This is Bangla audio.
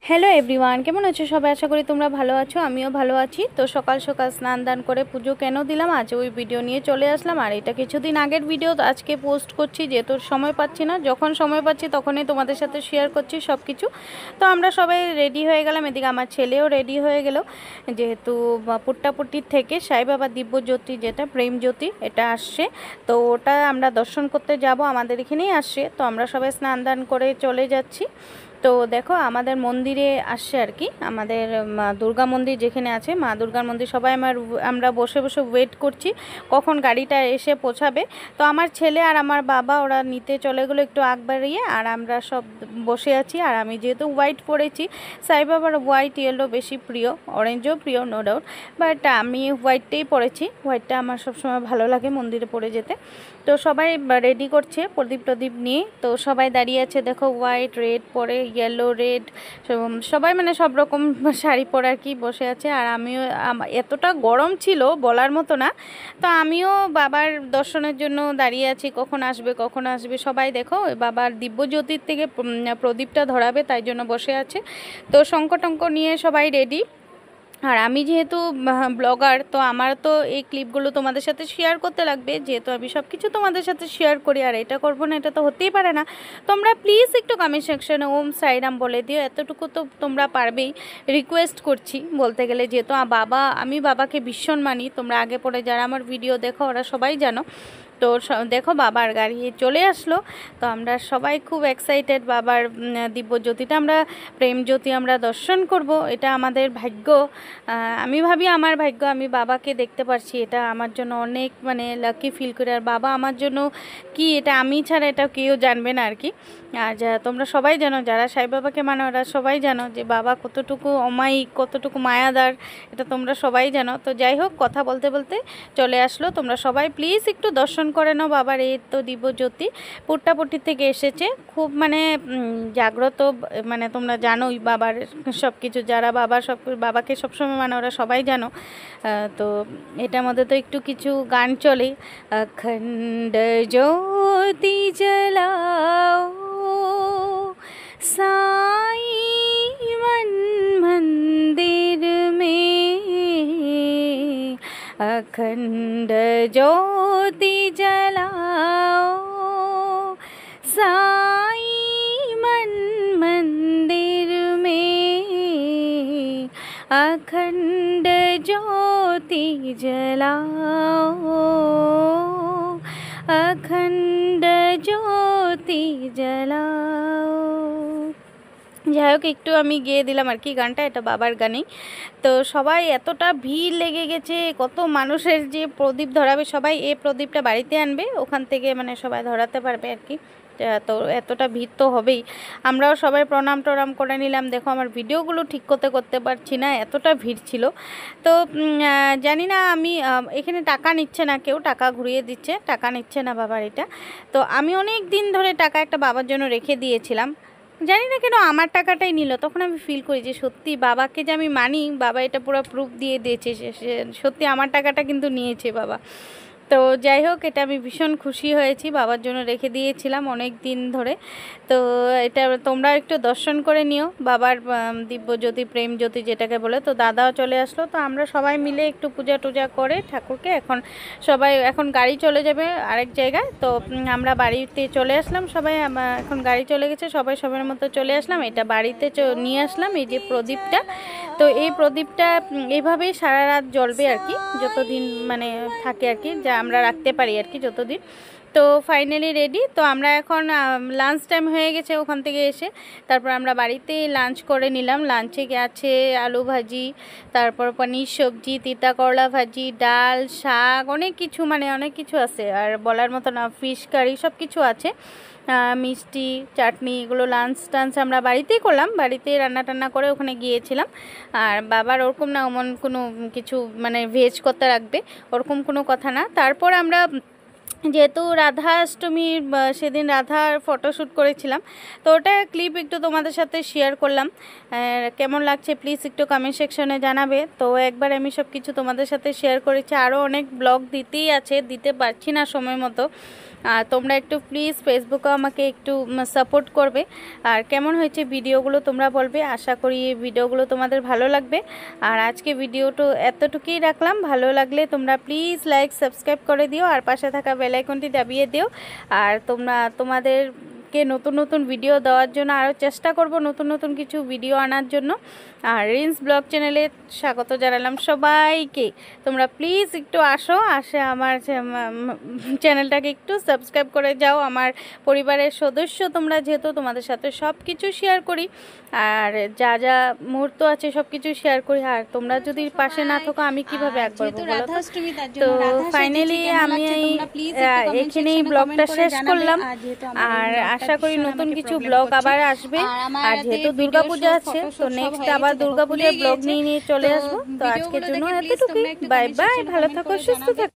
হ্যালো এভরিওয়ান, কেমন আছো সবাই? আশা করি তোমরা ভালো আছো, আমিও ভালো আছি। তো সকাল সকাল স্নান দান করে পুজো কেন দিলাম, আজ ওই ভিডিও নিয়ে চলে আসলাম। আর এটা কিছুদিন আগের ভিডিও, আজকে পোস্ট করছি যেহেতু সময় পাচ্ছি না। যখন সময় পাচ্ছি তখনই তোমাদের সাথে শেয়ার করছি সব কিছু। তো আমরা সবাই রেডি হয়ে গেলাম, এদিকে আমার ছেলেও রেডি হয়ে গেল, যেহেতু পুট্টাপুট্টির থেকে সাই বাবা দিব্যজ্যোতি, যেটা প্রেম জ্যোতি, এটা আসছে। তো ওটা আমরা দর্শন করতে যাব, আমাদের এখানেই আসছে। তো আমরা সবাই স্নান দান করে চলে যাচ্ছি। তো দেখো আমাদের মন্দিরে আসছে আর কি, আমাদের দুর্গা মন্দির যেখানে আছে, মা দুর্গার মন্দির, সবাই আমরা বসে বসে ওয়েট করছি কখন গাড়িটা এসে পৌঁছাবে। তো আমার ছেলে আর আমার বাবা ওরা নিতে চলে গেলো একটু আগ বাড়িয়ে, আর আমরা সব বসে আছি। আর আমি যেহেতু হোয়াইট পরেছি, সাই বাবার হোয়াইট ইয়েলো বেশি প্রিয়, অরেঞ্জও প্রিয় নো ডাউট, বাট আমি হোয়াইটটাই পরেছি। হোয়াইটটা আমার সবসময় ভালো লাগে মন্দিরে পরে যেতে। তো সবাই রেডি করছে প্রদীপ টদীপ নিয়ে। তো সবাই দাঁড়িয়ে আছে, দেখো হোয়াইট রেড পরে, ইয়েলো রেড, সবাই মানে সব রকম শাড়ি পরে আর কি বসে আছে। আর আমিও, এতটা গরম ছিল বলার মতো না। তো আমিও বাবার দর্শনের জন্য দাঁড়িয়ে আছি, কখন আসবে কখন আসবে। সবাই দেখো বাবার দিব্যজ্যোতির থেকে প্রদীপটা ধরাবে, তাই জন্য বসে আছে। তো শঙ্খ টঙ্ক নিয়ে সবাই রেডি। আর আমি যেহেতু ব্লগার, তো আমার তো এই ক্লিপগুলো তোমাদের সাথে শেয়ার করতে লাগবে, যেহেতু আমি সব কিছু তোমাদের সাথে শেয়ার করি। আর এটা করবো না, এটা তো হতেই পারে না। তোমরা প্লিজ একটু কমেন্ট সেকশনে ওম সাইরাম বলে দিও, এতটুকু তো তোমরা পারবেই। রিকোয়েস্ট করছি বলতে গেলে, যেহেতু আমি বাবাকে ভীষণ মানি। তোমরা আগে পরে যারা আমার ভিডিও দেখো ওরা সবাই জানো। তো দেখো বাবার গাড়ি চলে আসলো। তো আমরা সবাই খুব এক্সাইটেড, বাবার দিব্যজ্যোতিটা আমরা, প্রেম জ্যোতি আমরা দর্শন করব। এটা আমাদের ভাগ্য, আমি ভাবি আমার ভাগ্য, আমি বাবাকে দেখতে পারছি, এটা আমার জন্য অনেক মানে লাকি ফিল করি। আর বাবা আমার জন্য কি, এটা আমি ছাড়া এটা কেউ জানবে না আর কি। আর তোমরা সবাই জানো, যারা সাই বাবাকে মানে ওরা সবাই জানো যে বাবা কতটুকু অমায়িক, কতটুকু মায়াদার, এটা তোমরা সবাই জানো। তো যাই হোক, কথা বলতে বলতে চলে আসলো। তোমরা সবাই প্লিজ একটু দর্শন করে নাও বাবার। এই তো দিব্যজ্যোতি পুট্টাপুট্টি থেকে এসেছে, খুব মানে জাগ্রত, মানে তোমরা জানোই বাবার সব কিছু, যারা বাবাকে সবসময় মানে ওরা সবাই জানো। তো এটার মধ্যে তো একটু কিছু গান চলে, অখণ্ড জ্যোতি জ্বলাও साई मन मंदिर में, अखंड ज्योति जलाओ साई मन मंदिर में, अखंड ज्योति जलाओ, अखंड ज्योति जलाओ। যাই হোক, একটু আমি গেয়ে দিলাম আর কি গানটা, এটা বাবার গানেই। তো সবাই এতটা ভিড় লেগে গেছে, কত মানুষের যে প্রদীপ ধরাবে, সবাই এই প্রদীপটা বাড়িতে আনবে, ওখান থেকে মানে সবাই ধরাতে পারবে আর কি। তো এতটা ভিড় তো হবেই। আমরাও সবাই প্রণাম টনাম করে নিলাম। দেখো আমার ভিডিওগুলো ঠিক করতে পারছি না, এতটা ভিড় ছিল। তো জানি না, আমি এখানে টাকা নিচ্ছে না কেউ, টাকা ঘুরিয়ে দিচ্ছে, টাকা নিচ্ছে না বাবার এটা। তো আমি অনেক দিন ধরে টাকা একটা বাবার জন্য রেখে দিয়েছিলাম, জানি না কেন আমার টাকাটাই নিল। তখন আমি ফিল করি যে সত্যি বাবাকে যে আমি মানি, বাবা এটা পুরো প্রুফ দিয়ে দিয়েছে, সত্যি আমার টাকাটা কিন্তু নিয়েছে বাবা। তো যাই হোক, এটা আমি ভীষণ খুশি হয়েছি, বাবার জন্য রেখে দিয়েছিলাম অনেক দিন ধরে। তো এটা তোমরা একটু দর্শন করে নিও, বাবার দিব্যজ্যোতি প্রেম জ্যোতি যেটাকে বলে। তো দাদাও চলে আসলো, তো আমরা সবাই মিলে একটু পূজা টুজা করে ঠাকুরকে, এখন গাড়ি চলে যাবে আরেক জায়গায়। তো আমরা বাড়িতে চলে আসলাম সবাই, এখন গাড়ি চলে গেছে, সবাই সবার মতো চলে আসলাম। এটা বাড়িতে নিয়ে আসলাম, এই যে প্রদীপটা। তো এই প্রদীপটা এইভাবেই সারা রাত জ্বলবে আর কি, যতদিন মানে থাকে আর কি, যা আমরা রাখতে পারি আর কি যতদিন। তো ফাইনালি রেডি। তো আমরা এখন লাঞ্চ টাইম হয়ে গেছে ওখান থেকে এসে, তারপর আমরা বাড়িতে লাঞ্চ করে নিলাম। লাঞ্চে আছে আলু ভাজি, তারপর পনির সবজি, তিতা করলা ভাজি, ডাল, শাক, অনেক কিছু, মানে অনেক কিছু আছে, আর বলার মতো না, ফিশ কারি, সব কিছু আছে, মিষ্টি, চাটনি, এগুলো লাঞ্চ টাঞ্চ আমরা বাড়িতেই করলাম, বাড়িতেই রান্না টান্না করে ওখানে গিয়েছিলাম। আর বাবার ওরকম না এমন কোনো কিছু মানে ভেজ করতে রাখবে, ওরকম কোনো কথা না। তারপর আমরা যেহেতু রাধাষ্টমীর সেদিন রাধার ফটোশ্যুট করেছিলাম, তো ওটা ক্লিপ একটু তোমাদের সাথে শেয়ার করলাম। কেমন লাগছে প্লিজ একটু কমেন্ট সেকশনে জানাবে। তো একবার আমি সব কিছু তোমাদের সাথে শেয়ার করেছি, আরও অনেক ব্লগ দিতেই আছে, দিতে পারছি না সময় মতো। আর তোমরা একটু প্লিজ ফেসবুকে আমাকে একটু সাপোর্ট করবে। আর কেমন হয়েছে ভিডিওগুলো তোমরা বলবে, আশা করি এই ভিডিওগুলো তোমাদের ভালো লাগবে। আর আজকে ভিডিওটা এতটুকুই রাখলাম, ভালো লাগলে তোমরা প্লিজ লাইক সাবস্ক্রাইব করে দিও আর পাশে থাকা বেল আইকনটি দাবিয়ে দিও। আর তোমাদেরকে নতুন নতুন ভিডিও দেওয়ার জন্য আরও চেষ্টা করব, নতুন নতুন কিছু ভিডিও আনার জন্য। আর রিন্স ব্লগ চ্যানেলে স্বাগত জানালাম সবাইকে। তোমরা প্লিজ একটু আসে আমার চ্যানেলটাকে একটু সাবস্ক্রাইব করে যাও। আমার পরিবারের সদস্য তোমরা, যেহেতু তোমাদের সাথে সব কিছু শেয়ার করি আর যা যা মুহূর্ত আছে সব কিছু শেয়ার করি। আর তোমরা যদি পাশে না থাকো আমি কিভাবে এক করবো বলো তো। ফাইনালি আমি এখানেই ব্লগটা শেষ করলাম। আর আশা করি নতুন কিছু ব্লগ আবার আসবে। আর যেহেতু দুর্গাপূজা আছে তো নেক্সট আবার দুর্গাপূজার ব্লগ নিয়ে চলে আসবো। তো আজকের জন্য এতটুকুই, বাই বাই, ভালো থাকো, সুস্থ থাকো।